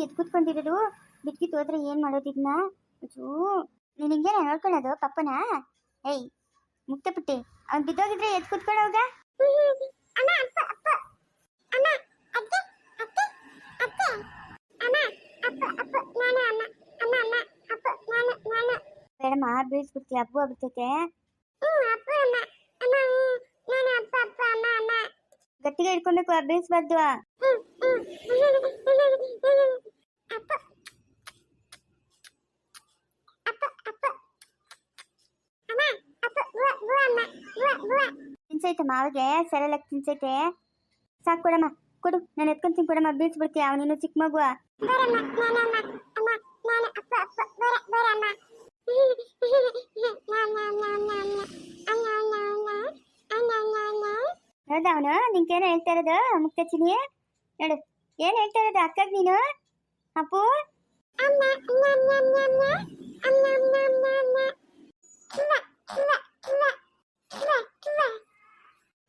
ಎದ್ದು ಕೂತ್ಕೊಂಡಿರೋದು. ಬಿಟ್ಕಿತ್ತು ಹೋದ್ರೆ ಏನು ಮಾಡೋದಿದ್ನ? ಅಯ್ಯೋ, ನೀನು ಹಿಂಗೇನ ನೋಡ್ಕೊಳ್ಳೋದು ಪಪ್ಪನ? ಏಯ್ ಮುಕ್ತ ಪುಟ್ಟಿ, ಅವ್ನು ಬಿದ್ದೋಗಿದ್ರೆ ಎದ್ದು ಕೂತ್ಕೊಳ್ಳೋಗ. ಬೇಡಮ್ಮ, ಬೀಳ್ಸ್ಬಿಡ್ತೀಯ, ಹಬ್ಬು ಆಗ್ಬಿಡ್ತೈತೆ. ಗಟ್ಟಿಗೆ ಇಟ್ಕೊಬೇಕು, ಬೀಳ್ಸ್ಬಾರ್ದು. ತಿನ್ಸೈತಮ್ಮ ಅವಾಗೆ ಸರಳಕ್ಕೆ ತಿನ್ಸೈತೆ. ಸಾಕು ಕೊಡಮ್ಮ, ಕೊಡು, ನಾನು ಎತ್ಕೊಂತೀನಿ ಕೊಡಮ್ಮ, ಬೀಳ್ಸ್ಬಿಡ್ತೀಯ. ಅವನಿನ್ನು ಚಿಕ್ಕ ಮಗು. ನೋಡ್ದ ಅವನು ನಿಂಗೇನು ಹೇಳ್ತಾ ಇರೋದು? ಮುಕ್ತಚಿನಿ ನೋಡು, ಏನು ಹೇಳ್ತಾ ಇರೋದು ಅಕ್ಕಾಗ ನೀನು? ಅಪ್ಪು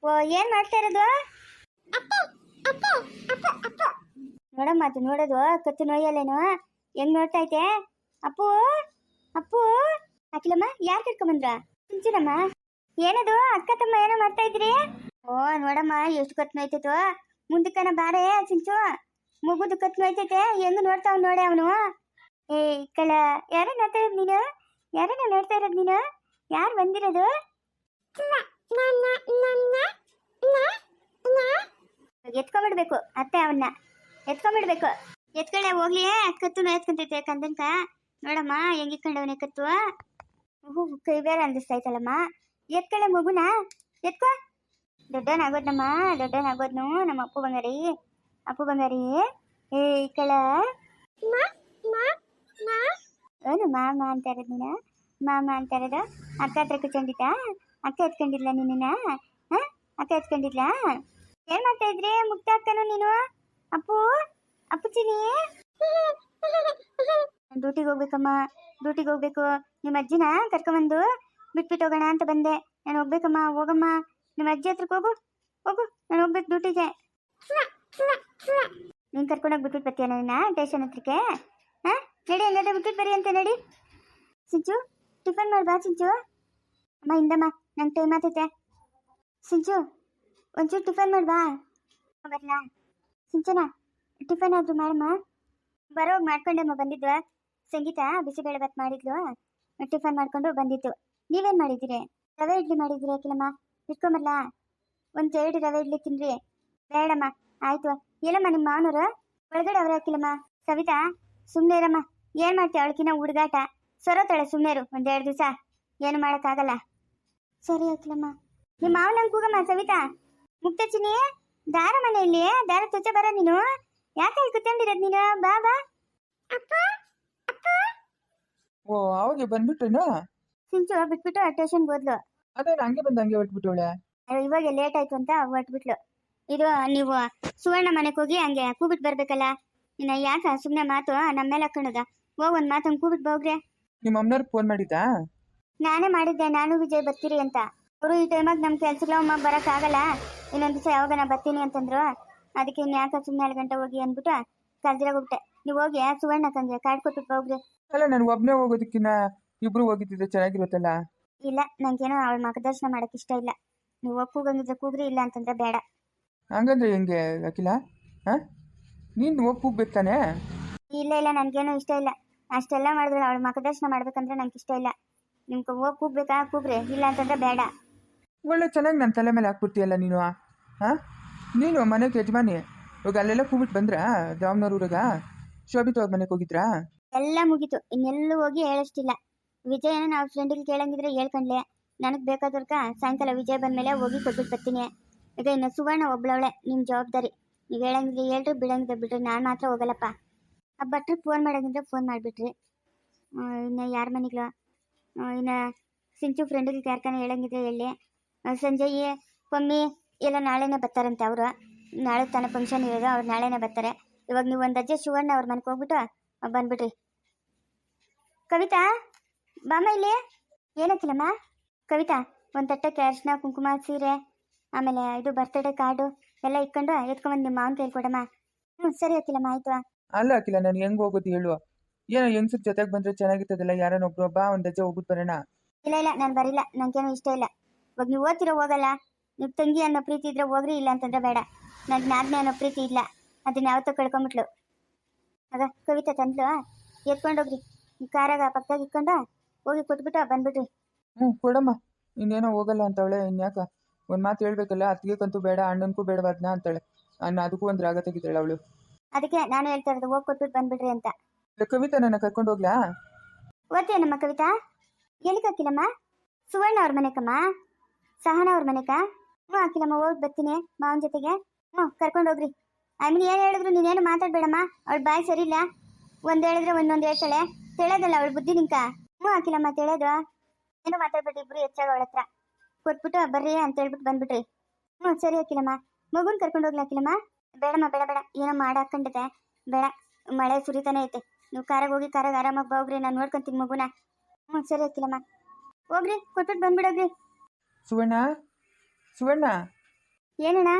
ಓ, ಏನ್ ಮಾಡ್ತಾ ಇರೋದು? ನೋಡಮ್ಮ, ಅದು ನೋಡೋದು ಕತ್ತು ನೋಯಲ್ಲೇನು ಹೆಂಗ್ ನೋಡ್ತಾ ಐತೆ? ಅಪ್ಪು ಅಪ್ಪು ಅಖಿಲಮ್ಮ, ಯಾರು ಕರ್ಕೊಂಬಂದ್ರ? ಸಿಂಚುನಮ್ಮ, ಏನದು ಅಕ್ಕ ತಮ್ಮ ಏನೋ ಮಾಡ್ತಾ ಇದ್ರಿ? ಓ ನೋಡಮ್ಮ, ಎಷ್ಟು ಕತ್ತು ನೋಯ್ತೈತೋ. ಮುಂದಕ್ಕನ ಬಾರೆ ಸಿಂಚು, ಮುಗುದು ಕತ್ತು ನೋಯ್ತೈತೆ. ಹೆಂಗ್ ನೋಡ್ತಾವ್ ನೋಡೆ ಅವನು. ಏ ಕಳ, ಯಾರ ನೋಡ್ತಾ ಇರೋದು ನೀನು? ಯಾರನ್ನ ನೋಡ್ತಾ ಇರೋದು ನೀನು? ಯಾರು ಬಂದಿರೋದು? ಎತ್ಕೊಂಡ್ಬಿಡ್ಬೇಕು ಅತ್ತೆ, ಅವನ್ನ ಎತ್ಕೊಂಡ್ಬಿಡ್ಬೇಕು. ಎತ್ಕಳೆ ಹೋಗ್ಲಿ, ಕತ್ತು ಎತ್ಕೊಂತೈತೆ ಕಂದನ್ಕ. ನೋಡಮ್ಮ ಹೆಂಗಿಕೊಂಡವನೇ ಕತ್ತು. ಕೈ ಬೇರೆ ಅಂದಿಸ್ತೈತಲ್ಲಮ್ಮ. ಎತ್ಕಳೆ ಮಗುನ, ಎತ್ಕೋ. ದೊಡ್ಡವನಾಗೋದ್ನಮ್ಮ, ದೊಡ್ಡವನಾಗೋದ್ನು ನಮ್ಮ ಅಪ್ಪು ಬಂಗಾರಿ. ಅಪ್ಪು ಬಂಗಾರಿ, ಏ ಕಳ ಏನು ಮಾಮ ಅಂತ ಇರೋದು ನೀನು? ಮಾಮ ಅಂತ ಇರೋದು? ಅಕ್ಕ ಹತ್ರ ಕುತ್ಕೊಂಡಿದ್ದ? ಅಕ್ಕ ಎತ್ಕೊಂಡಿದ್ಲ ನಿನ್ನ? ಅಕ್ಕ ಎತ್ಕೊಂಡಿದ್ಲ? ಏನ್ ಮಾಡ್ತಾ ಇದ್ರಿ ಮುಕ್ತ ಅಕ್ಕನು ನೀನು? ಅಪ್ಪು ಅಪ್ಪುಚಿನಿ, ಡ್ಯೂಟಿಗೆ ಹೋಗ್ಬೇಕಮ್ಮ, ಡ್ಯೂಟಿಗೆ ಹೋಗ್ಬೇಕು. ನಿಮ್ಮ ಅಜ್ಜಿನ ಕರ್ಕೊಂಬಂದು ಬಿಟ್ಬಿಟ್ಟು ಹೋಗೋಣ ಅಂತ ಬಂದೆ. ನಾನು ಹೋಗ್ಬೇಕಮ್ಮ. ಹೋಗಮ್ಮ, ನಿಮ್ಮ ಅಜ್ಜಿ ಹತ್ರಕ್ಕೆ ಹೋಗು, ಹೋಗು, ನಾನು ಹೋಗ್ಬೇಕು ಡ್ಯೂಟಿಗೆ. ನೀನು ಕರ್ಕೊಂಡೋಗಿ ಬಿಟ್ಬಿಟ್ಟು ಬರ್ತೀಯ ನನ್ನ ಸ್ಟೇಷನ್ ಹತ್ರಕ್ಕೆ? ನಡಿ, ಹಂಗಾದ್ರೆ ಬಿಟ್ಬಿಟ್ಟು ಬರಿ ಅಂತ ನಡಿ. ಸಿಂಚು, ಟಿಫನ್ ಮಾಡ್ಬಾ ಸಿಂಚು. ಅಮ್ಮ ಇಂದಮ್ಮ, ನಂಗೆ ಟೈಮ್ ಆಗ್ತೈತೆ. ಸಿಂಚು, ಒಂಚೂರು ಟಿಫನ್ ಮಾಡ್ಬಾ. ಬರ್ಲಾ ಸಿಂಚನ? ಟಿಫನ್ ಆದ್ರೂ ಮಾಡಮ್ಮ. ಬರೋಗಿ ಮಾಡ್ಕೊಂಡಮ್ಮ ಬಂದಿದ್ವ. ಸಂಗೀತ ಬಿಸಿಬೇಳೆ ಭಾತ್ ಮಾಡಿದ್ಲು, ಟಿಫನ್ ಮಾಡ್ಕೊಂಡು ಬಂದಿತ್ತು. ನೀವೇನು ಮಾಡಿದ್ದೀರಿ? ರವೆ ಇಡ್ಲಿ ಮಾಡಿದ್ದೀರಿ ಅಖಿಲಮ್ಮ. ಇಟ್ಕೊಂಬರ್ಲಾ? ಒಂದು 2 ರವೆ ಇಡ್ಲಿ ತಿನ್ರಿ. ಬೇಡಮ್ಮ, ಆಯ್ತು. ಎಲ್ಲಮ್ಮ ನಿಮ್ಮ ಮಾವನವರು? ಒಳಗಡೆ ಅವರೇ ಅಖಿಲಮ್ಮ. ಸವಿತಾ ಸುಮ್ಮನೆ ಇರಮ್ಮ, ಏನು ಮಾಡ್ತೀಯ? ಅವಳಕಿನ ಹುಡುಗಾಟ. ಸೊರೋತಾಳೆ, ಸುಮ್ಮನೆ ಇರು. 1-2 ದಿವಸ ಏನು ಮಾಡೋಕ್ಕಾಗಲ್ಲ. ಸರಿ ಅಖಿಲಮ್ಮ. ನಿಮ್ಮ ಮಾವನಂಗೆ ಕೂಗಮ್ಮ ಸವಿತಾ. ಮುಕ್ತಚಿನಿ, ದಾರ ಮನೆಯಲ್ಲಿ ದಾರ ತುಚ್ಚ ಬರ ನೀನು. ಯಾಕೆ ಅಲ್ಲಿ ಕುತ್ಕೊಂಡಿರೋದು ನೀನು? ಬಾ ಬಾ. ಓ, ಅವಾಗ ಬಂದ್ಬಿಟ್ರೇನು? ಸಿಂಚು ಬಿಟ್ಬಿಟ್ಟು ಸ್ಟೇಷನ್ಗೆ ಹೋದ್ಲು. ಅದೇನು ಹಂಗೆ ಬಂದು ಹಂಗೆ ಹೊಟ್ಬಿಟ್ಟವಳೆ? ಇವಾಗ ಲೇಟ್ ಆಯ್ತು ಅಂತ ಹೊಟ್ಬಿಟ್ಲು. ಇದು ನೀವು ಸುವರ್ಣ ಮನೆಗೆ ಹೋಗಿ ಹಂಗೆ ಕೂಬಿಟ್ಟು ಬರ್ಬೇಕಲ್ಲ. ಇನ್ನು ಯಾಕ ಸುಮ್ಮನೆ ಮಾತು ನಮ್ಮ ಮೇಲೆ ಹಾಕೋಣದ? ಹೋಗ್ ಒಂದು ಮಾತಂಗೆ ಕೂಬಿಟ್ಟು ಹೋಗ್ರೆ. ನಿಮ್ಮ ಅಮ್ಮನವ್ರಿಗೆ ಫೋನ್ ಮಾಡಿದ್ದಾ? ನಾನೇ ಮಾಡಿದ್ದೆ, ನಾನು ವಿಜಯ್ ಬರ್ತೀರಿ ಅಂತ. ಅವರು ಈ ಟೈಮಾಗ ನಮ್ಮ ಕೆಲ್ಸಗಳ ಬರೋಕ್ಕಾಗಲ್ಲ, ಇನ್ನೊಂದು ದಿವಸ ಯಾವಾಗ ನಾ ಬರ್ತೀನಿ ಅಂತಂದ್ರು. ಅದಕ್ಕೆ ಇನ್ನು ಯಾಕೆ ಸುಮ್ಮನೆ 4 ಗಂಟೆ ಹೋಗಿ ಅಂದ್ಬಿಟ್ಟು ಕಲ್ದಿರಾಗ ಹೋಗ್ಬಿಟ್ಟೆ. ನೀವು ಹೋಗಿ ಸುವರ್ಣಕ್ಕಂಗೆ ಕಾರ್ಡ್ ಕೊಟ್ಬಿಟ್ಟು ಹೋಗ್ರಿ. ಅಲ್ಲ, ನಾನು ಒಬ್ಬನೇ ಹೋಗೋದಕ್ಕಿನ್ನ ಇಬ್ರು ಹೋಗಿದ್ದಿದ್ರೆ ಚೆನ್ನಾಗಿರುತ್ತಲ್ಲ. ಇಲ್ಲ, ನಂಗೇನೋ ಅವಳ ಮಾರ್ಗದರ್ಶನ ಮಾಡೋಕೆ ಇಷ್ಟ ಇಲ್ಲ. ನೀವು ಹೋಗಿ ಕೂಗಂಗಿದ್ರೆ ಕೂಗ್ರಿ, ಇಲ್ಲ ಅಂತಂದ್ರೆ ಬೇಡ. ಹಂಗಂದ್ರೆ ಹೆಂಗೆ ಅಖಿಲ? ನೀನು ಹೋಗಿ ಕೂಗ್ಬೇಕು ತಾನೆ? ಇಲ್ಲ ಇಲ್ಲ, ನನಗೇನೋ ಇಷ್ಟ ಇಲ್ಲ. ಅಷ್ಟೆಲ್ಲ ಮಾಡಿದ್ರೆ ಅವಳ ಮಾರ್ಗದರ್ಶನ ಮಾಡ್ಬೇಕಂದ್ರೆ ನಂಗೆ ಇಷ್ಟ ಇಲ್ಲ. ನಿಮ್ಗೆ ಹೋಗಿ ಕೂಗ್ಬೇಕಾ ಕೂಗ್ರಿ, ಇಲ್ಲ ಅಂತಂದ್ರೆ ಬೇಡ. ಒಳ್ಳೆ ಚೆನ್ನಾಗಿ ನನ್ನ ತಲೆ ಮೇಲೆ ಹಾಕ್ಬಿಡ್ತೀಯಲ್ಲ ನೀನು. ನೀನು ಮನೆಗೆ ಯಜಮಾನಿ. ಇವಾಗ ಅಲ್ಲೆಲ್ಲ ಕೂಗ್ಬಿಟ್ಟು ಬಂದ್ರಾ? ದಾವನೂರು ಊರಾಗ ಶೋಭಿತ ಅವ್ರ ಮನೆಗೆ ಹೋಗಿದ್ರಾ? ಎಲ್ಲ ಮುಗೀತು, ಇನ್ನೆಲ್ಲೂ ಹೋಗಿ ಹೇಳಷ್ಟಿಲ್ಲ. ವಿಜಯನ ನಾವು ಫ್ರೆಂಡಿಗೆ ಕೇಳಂಗಿದ್ರೆ ಹೇಳ್ಕೊಂಡ್ಲೆ. ನನಗೆ ಬೇಕಾದವ್ರಕ ಸಾಯಂಕಾಲ ವಿಜಯ್ ಬಂದಮೇಲೆ ಹೋಗಿ ಕೊಟ್ಬಿಟ್ಟು ಬರ್ತೀನಿ. ಈಗ ಇನ್ನು ಸುವರ್ಣ ಒಬ್ಳವಳೆ, ನಿಮ್ಮ ಜವಾಬ್ದಾರಿ. ನೀವು ಹೇಳಂಗಿದ್ರೆ ಹೇಳ್ರಿ, ಬಿಡಂಗಿದ್ರೆ ಬಿಡ್ರಿ, ನಾನು ಮಾತ್ರ ಹೋಗಲ್ಲಪ್ಪ. ಆ ಭಟ್ರಿಗೆ ಫೋನ್ ಮಾಡಂಗಿದ್ರೆ ಫೋನ್ ಮಾಡಿಬಿಟ್ರಿ. ಇನ್ನು ಯಾರ ಮನೆಗಳು? ಇನ್ನು ಸಿಂಚು ಫ್ರೆಂಡಿಗೆ ಯಾರ್ಕಾನ ಹೇಳಂಗಿದ್ರೆ ಹೇಳಿ. ಸಂಜಯ್ ಪಮ್ಮಿ ಎಲ್ಲ ನಾಳೆನೇ ಬರ್ತಾರಂತೆ. ಅವರು ನಾಳೆ ತಾನೇ ಫಂಕ್ಷನ್ ಇರೋದು, ಅವ್ರು ನಾಳೆನೇ ಬರ್ತಾರೆ. ಇವಾಗ ನೀವು ಒಂದು ಅಜ್ಜೆ ಸುವರ್ಣ ಅವ್ರ ಮನೆಗೆ ಹೋಗ್ಬಿಟ್ಟು ಬಂದ್ಬಿಡ್ರಿ. ಕವಿತಾ ಬಾಮ ಇಲ್ಲಿ. ಏನಕ್ಕಿಲ್ಲಮ್ಮ? ಕವಿತಾ, ಒಂದು ತಟ್ಟಕ್ಕೆ ಅರಿಶಿನ ಕುಂಕುಮ ಸೀರೆ ಆಮೇಲೆ ಇದು ಬರ್ತಡೇ ಕಾರ್ಡು ಎಲ್ಲ ಇಟ್ಕೊಂಡು ಎತ್ಕೊಂಡ್ಬಂದು ನಿಮ್ಮ ಮಾವನ ಕೈಲಿ ಕೊಡಮ್ಮ. ಸರಿ ಹಾಕಿಲ್ಲಮ್ಮ, ಆಯ್ತು. ಅಲ್ಲ ಅಖಿಲ, ನಾನು ಹೆಂಗೆ ಹೋಗೋದು ಹೇಳು? ಏನೋ ಹೆಂಗ್ಸ್ರ ಜೊತೆಗೆ ಬಂದರೆ ಚೆನ್ನಾಗಿರ್ತದಲ್ಲ, ಯಾರನ್ನ ಒಬ್ರು ಬಾ ಒಂದು ಹೆಜ್ಜೆ ಹೋಗ್ಬಿಟ್ಟು ಬರೋಣ. ಇಲ್ಲ ಇಲ್ಲ, ನಾನು ಬರಿಲ್ಲ, ನನಗೇನು ಇಷ್ಟ ಇಲ್ಲ. ಇವಾಗ ನೀವು ಓದ್ತಿರೋ ಹೋಗಲ್ಲ. ನೀವು ತಂಗಿ ಅನ್ನೋ ಪ್ರೀತಿ ಇದ್ರೆ ಹೋಗ್ರಿ, ಇಲ್ಲ ಅಂತಂದ್ರೆ ಬೇಡ. ನನಗೆ ನಾದ್ನೆ ಅನ್ನೋ ಪ್ರೀತಿ ಇಲ್ಲ, ಅದನ್ನ ಯಾವತ್ತೋ ಕಳ್ಕೊಂಬಿಟ್ಲು. ಆಗ ಕವಿತಾ ತಂದ್ಲು, ಎತ್ಕೊಂಡೋಗ್ರಿ ಕಾರಾಗ ಪಕ್ಕದಾಗ ಇಟ್ಕೊಂಡು ಹೋಗಿ ಕೊಟ್ಬಿಟ್ಟು ಬಂದ್ಬಿಟ್ರಿ. ಹ್ಞೂ ಕೊಡಮ್ಮ. ಇನ್ನೇನೋ ಹೋಗಲ್ಲ ಅಂತವಳೆ, ಇನ್ಯಾಕ ಒಂದು ಮಾತು ಹೇಳ್ಬೇಕಲ್ಲ, ಅತ್ತಿಗೆಗಂತೂ ಬೇಡ ಅಣ್ಣನಿಗೂ ಬೇಡವಾದ್ನ ಅಂತಾಳೆ. ಅಣ್ಣ ಅದಕ್ಕೂ ಒಂದು ರಾಗ ತೆಗಿತಾಳೆ ಅವಳು. ಅದಕ್ಕೆ ನಾನು ಹೇಳ್ತಾ ಇರೋದು, ಹೋಗಿ ಕೊಟ್ಬಿಟ್ಟು ಬಂದ್ಬಿಡ್ರಿ ಅಂತ. ಕವಿತಾ ನನ್ನ ಕರ್ಕೊಂಡು ಹೋಗ್ಲಾ? ಓದ್ತೀಯ ನಮ್ಮ ಕವಿತಾ? ಎಲ್ಲಿಗೆ ಹಾಕಿಲ್ಲಮ್ಮ? ಸುವರ್ಣ ಅವ್ರ ಮನೆಕಮ್ಮ, ಸಹನಾ ಅವ್ರ ಮನೆಕ? ಹ್ಞೂ ಹಾಕಿಲ್ಲಮ್ಮ, ಹೋಗಿ ಬರ್ತೀನಿ ಮಾವನ ಜೊತೆಗೆ. ಹ್ಞೂ ಕರ್ಕೊಂಡೋಗ್ರಿ. ಆಮೇಲೆ ಏನು ಹೇಳಿದ್ರು ನೀನೇನು ಮಾತಾಡ್ಬೇಡಮ್ಮ, ಅವಳ ಬಾಯಿ ಸರಿ ಇಲ್ಲ. ಒಂದು ಹೇಳಿದ್ರೆ ಒಂದೊಂದು ಹೇಳ್ತಾಳೆ. ತಿಳಿಯೋದಲ್ಲ ಅವಳು ಬುದ್ಧಿ ನಿಂಕ. ಹ್ಞೂ ಹಾಕಿಲ್ಲಮ್ಮ ತಿಳಿಯೋದು. ಏನು ಮಾತಾಡ್ಬಿಟ್ಟು ಇಬ್ರು ಹೆಚ್ಚಾಗ ಅವಳ ಹತ್ರ ಕೊಟ್ಬಿಟ್ಟು ಬರ್ರಿ ಅಂತ ಹೇಳ್ಬಿಟ್ಟು ಬಂದ್ಬಿಟ್ರಿ. ಹ್ಞೂ ಸರಿ ಹಾಕಿಲ್ಲಮ್ಮ. ಮಗುನ ಕರ್ಕೊಂಡು ಹೋಗ್ಲಿ ಹಾಕಿಲ್ಲಮ್ಮ? ಬೇಡಮ್ಮ ಬೇಡ ಬೇಡ, ಏನೋ ಮಾಡಾಕೊಂಡಿದೆ ಬೇಡ. ಮಳೆ ಸುರಿತಾನೆ ಐತೆ. ನೀವು ಕಾರಾಗ ಹೋಗಿ ಕಾರಾಗ ಆರಾಮಾಗಿ ಹೋಗ್ರಿ, ನಾನು ನೋಡ್ಕೊಂತೀನಿ ಮಗುನ. ಹ್ಞೂ ಸರಿ ಹಾಕಿಲ್ಲಮ್ಮ, ಹೋಗ್ರಿ ಕೊಟ್ಬಿಟ್ಟು ಬಂದ್ಬಿಡೋಗ್ರಿ. ಸುವರ್ಣ, ಸುವರ್ಣ. ಏನಣ್ಣ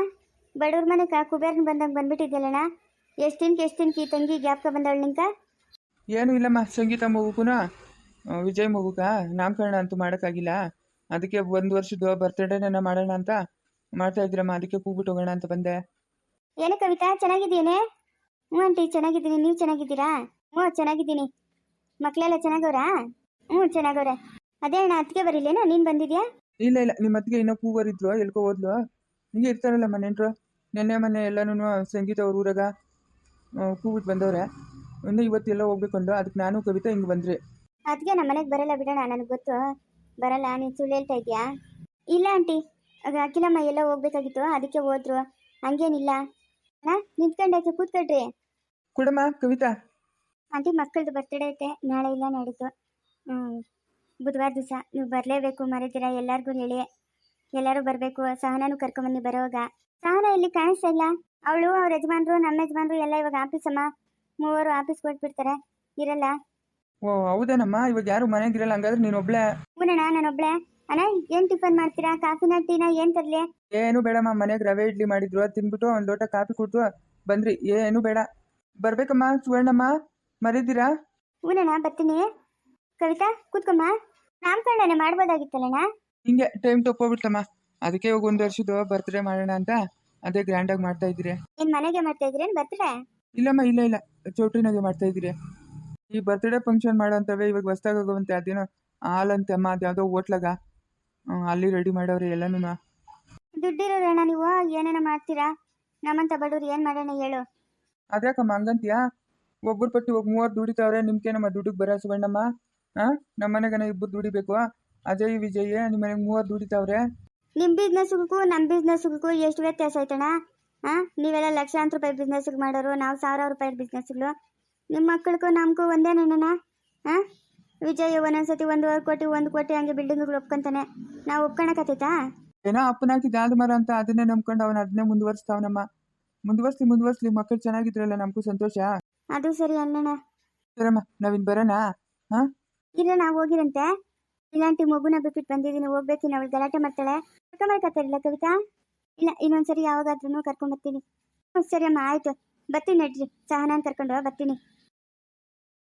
ಬಡವ್ರ ಮನೆಕ ಕುಬೇರ್ನ ಬಂದಂಗೆ ಬಂದ್ಬಿಟ್ಟಿದ್ಯಲ್ಲಣ್ಣ? ಎಷ್ಟು ದಿನಕ್ಕೆ ಈ ತಂಗಿ ಗ್ಯಾಪ್ಕ ಬಂದವಳು ನಿಂಕ? ಏನೂ ಇಲ್ಲಮ್ಮ, ಸಂಗೀತ ಮಗುಗೂ ವಿಜಯ್ ಮಗುಗ ನಾಮಕರಣ ಅಂತೂ ಮಾಡೋಕ್ಕಾಗಿಲ್ಲ. ಅದಕ್ಕೆ 1 ವರ್ಷದ ಬರ್ತ್ಡೇನ ಮಾಡೋಣ ಅಂತ ಮಾಡ್ತಾ ಇದ್ದೀರಮ್ಮ, ಅದಕ್ಕೆ ಕೂಗ್ಬಿಟ್ಟು ಹೋಗೋಣ ಅಂತ ಬಂದೆ. ಏನು ಕವಿತಾ, ಚೆನ್ನಾಗಿದ್ದೀಯೇನೆ? ಹ್ಞೂ ಆಂಟಿ ಚೆನ್ನಾಗಿದ್ದೀನಿ, ನೀವು ಚೆನ್ನಾಗಿದ್ದೀರಾ? ಹ್ಞೂ ಚೆನ್ನಾಗಿದ್ದೀನಿ. ಮಕ್ಕಳೆಲ್ಲ ಚೆನ್ನಾಗವ್ರಾ? ಹ್ಞೂ ಚೆನ್ನಾಗವ್ರೆ. ಅದೇ ಅಣ್ಣ ಅತ್ತಿಗೆ ಬರಿಲ್ಲೇನೋ, ನೀನು ಬಂದಿದ್ಯಾ? ಇಲ್ಲ ಇಲ್ಲ, ನಿಮ್ಮ ಅತ್ತಿಗೆ ಇನ್ನೂ ಕೂಗೋರಿದ್ರು, ಎಲ್ಕೋ ಹೋದ್ಲು. ಹಿಂಗೆ ಇರ್ತಾರಲ್ಲ ಮನೆಯಂಟ್ರು. ಮೊನ್ನೆ ಎಲ್ಲನೂ ಸಂಗೀತ ಅವ್ರ ಊರಾಗ ಕೂಗ್ಬಿಟ್ಟು ಬಂದವ್ರೆ. ಇನ್ನು ಇವತ್ತೆಲ್ಲ ಹೋಗ್ಬೇಕು ಅಂದು, ಅದಕ್ಕೆ ನಾನು ಕವಿತಾ ಹಿಂಗೆ ಬಂದ್ರಿ. ಅತ್ತಿಗೆ ನಮ್ಮ ಮನೆಗೆ ಬರಲ್ಲ ಬಿಡೋಣ, ನನಗೆ ಗೊತ್ತು ಬರಲ್ಲ. ನೀನು ಸುಳ್ಳು ಹೇಳ್ತಾ ಇದೆಯಾ? ಇಲ್ಲ ಆಂಟಿ, ಅಖಿಲಮ್ಮ ಎಲ್ಲ ಹೋಗ್ಬೇಕಾಗಿತ್ತು, ಅದಕ್ಕೆ ಹೋದ್ರು, ಹಂಗೇನಿಲ್ಲ. ಹಾಂ ನಿಂತ್ಕೊಂಡಾಕೆ ಕೂತ್ಕೊಳ್ರಿ. ಕೊಡಮ್ಮ ಕವಿತಾ. ಆಂಟಿ ಮಕ್ಕಳದು ಬರ್ತಡೇ ಐತೆ ನಾಳೆ ಇಲ್ಲ ನಾಡಿದ್ದು. ಬುಧವಾರ ದಿವಸ ನೀವು ಬರಲೇಬೇಕು, ಮರಿತೀರಾ? ಎಲ್ಲರಿಗೂ ಹೇಳಿ, ಎಲ್ಲರೂ ಬರಬೇಕು. ಸಹನಾನು ಕರ್ಕೊಂಬನ್ನಿ ಬರೋವಾಗ. ಸಹನ ಇಲ್ಲಿ ಕಾಣಿಸ್ತಾ ಇಲ್ಲ. ಅವಳು ಅವ್ರ ಯಜಮಾನ್ರು ನಮ್ಮ ಯಜಮಾನ್ರು ಎಲ್ಲ ಇವಾಗ ಆಫೀಸಮ್ಮ, ಮೂವರು ಆಫೀಸ್ಗೆ ಹೊರಟ್ಬಿಡ್ತಾರೆ, ಇರಲ್ಲ. ಓ ಹೌದೇನಮ್ಮ, ಇವಾಗ ಯಾರು ಮನೆಗಿರಲ್ಲ, ಹಂಗಾದ್ರೆ ನೀನು ಒಬ್ಳೆ? ಹೂನಣ್ಣ ನಾನೊಬ್ಳೆ. ಅಣ್ಣ ಏನು ಟಿಫನ್ ಮಾಡ್ತೀರಾ? ಕಾಫಿನ ಟೀನ ಏನು ತರಲಿ? ಏನು ಬೇಡಮ್ಮ, ಮನೆಗೆ ರವೆ ಇಡ್ಲಿ ಮಾಡಿದ್ರು, ಅದು ತಿನ್ಬಿಟ್ಟು ಒಂದು ಲೋಟ ಕಾಫಿ ಕುಡ್ದು ಬಂದ್ರಿ. ಏನು ಬೇಡ. ಬರ್ಬೇಕಮ್ಮ ಸುವರ್ಣಮ್ಮ, ಮರಿದ್ದೀರಾ? ಹೂನಣ್ಣ ಬರ್ತೀನಿ. ಕವಿತಾ ಕೂತ್ಕೊಮ್ಮ, ನಾಮಕರಣನೆ ಮಾಡ್ಬೋದಾಗಿತ್ತಲ್ಲಣ್ಣ? ಹಿಂಗೆ ಟೈಮ್ ತಪ್ಪೋಗ್ಬಿಡ್ತಮ್ಮ, ಅದಕ್ಕೆ ಇವಾಗ 1 ವರ್ಷದ ಬರ್ತ್ಡೇ ಮಾಡೋಣ ಅಂತ ಅದೇ ಗ್ರ್ಯಾಂಡಾಗಿ ಮಾಡ್ತಾ ಇದ್ದೀರಿ. ಏನು ಮನೆಗೆ ಮಾಡ್ತಾ ಇದ್ರೇನು ಬರ್ತ್ಡೇ? ಇಲ್ಲಮ್ಮ ಇಲ್ಲ, ಚೌಟ್ರಿನಾಗೆ ಮಾಡ್ತಾ ಇದ್ದೀರಿ. ಈ ಬರ್ತ್ಡೇ ಫಂಕ್ಷನ್ ಮಾಡೋಂಥವೇ ಇವಾಗ ಹೊಸ್ದಾಗಿ ಹೋಗುವಂತೆ, ಅದೇನೋ ಹಾಲಂತೆ ಅಮ್ಮ, ಅದು ಯಾವುದೋ ಹೋಟ್ಲಾಗ ಅಲ್ಲಿ ರೆಡಿ ಮಾಡೋರು ಎಲ್ಲನೂ. ದುಡ್ಡಿರೋರಣ್ಣ ನೀವು, ಏನೇನೋ ಮಾಡ್ತೀರಾ. ನಮ್ಮಂತ ಬಡವ್ರು ಏನು ಮಾಡೋಣ ಹೇಳು? ಅದ್ಯಾಕಮ್ಮ ಹಂಗಂತೀಯಾ? ಒಬ್ಬರು ಪಟ್ಟಿ ಹೋಗಿ 30 ದುಡಿತಾವ್ರೆ, ನಿಮ್ಗೆ ನಮ್ಮ ದುಡ್ಡಿಗೆ ಬರೋ ಸುವರ್ಣಮ್ಮ? ನಮ್ಮ ಮನೆಗನ 2 ದುಡಿಬೇಕು. ಅಜಯ್ ವಿಜಯ್ ನಿಮ್ಮ ಮನೆಗೆ 30 ದುಡಿತಾವ್ರೆ. ನಿಮ್ಮ ಬಿಸ್ನೆಸ್ಗೂ ನಮ್ಮ ಬಿಸ್ನೆಸ್ಗೂ ಎಷ್ಟು ವ್ಯತ್ಯಾಸ ಆಯ್ತಣ್ಣ? ನೀವೆಲ್ಲ ಲಕ್ಷಾಂತರ ರೂಪಾಯಿ ಬಿಸ್ನೆಸ್ಗೆ ಮಾಡೋರು, ನಾವು 1000 ರೂಪಾಯಿ ಬಿಸ್ನೆಸ್ಗಳು. ನಿಮ್ಮ ಮಕ್ಕಳಿಗೂ ನಮಗೂ ಒಂದೇನಣ್ಣ? ವಿಜಯ್ ಒಂದೊಂದ್ಸತಿ 1 ಕೋಟಿ ಹಂಗೆ ಬಿಲ್ಡಿಂಗ್ಗಳು ಒಪ್ಕೊಂತಾನೆ, ನಾವು ಒಪ್ಕೊಳಕತ್ತೈತಾ? ಏನೋ ಅಪ್ಪನಾಕಿದ್ದು ಯಾವ್ದು ಮರ ಅಂತ ಅದನ್ನೇ ನಂಬ್ಕೊಂಡು ಅವನು ಅದನ್ನೇ ಮುಂದುವರಿಸ್ತಾವನಮ್ಮ. ಮುಂದುವರ್ಸ್ಲಿ, ಮಕ್ಕಳು ಚೆನ್ನಾಗಿದ್ರಲ್ಲ ನಮಗೂ ಸಂತೋಷ. ಅದು ಸರಿ ಅಣ್ಣಣ್ಣ. ಸರಮ್ಮ, ನಾವಿನ್ ಬರೋಣ. ಇಲ್ಲ ನಾವು ಹೋಗಿರಂತೆ. ಇಲ್ಲಾಂಟಿ ಮಗುನ ಬಿಟ್ಬಿಟ್ಟು ಬಂದಿದ್ದೀನಿ, ಹೋಗ್ಬೇಕಿನ ಅವಳು ಗಲಾಟೆ ಮಾಡ್ತಾಳೆ. ಕರ್ಕೊಂಬರ್ಕತ್ತಾರಿಲ್ಲ ಕವಿತಾ? ಇಲ್ಲ ಇನ್ನೊಂದ್ಸರಿ ಯಾವಾಗಾದ್ರೂ ಕರ್ಕೊಂಬರ್ತೀನಿ. ಸರಿ ಅಮ್ಮ ಆಯ್ತು, ಬರ್ತೀನಿ ನಡ್ರಿ, ಸಹನಾನ್ ಕರ್ಕೊಂಡು ಬರ್ತೀನಿ.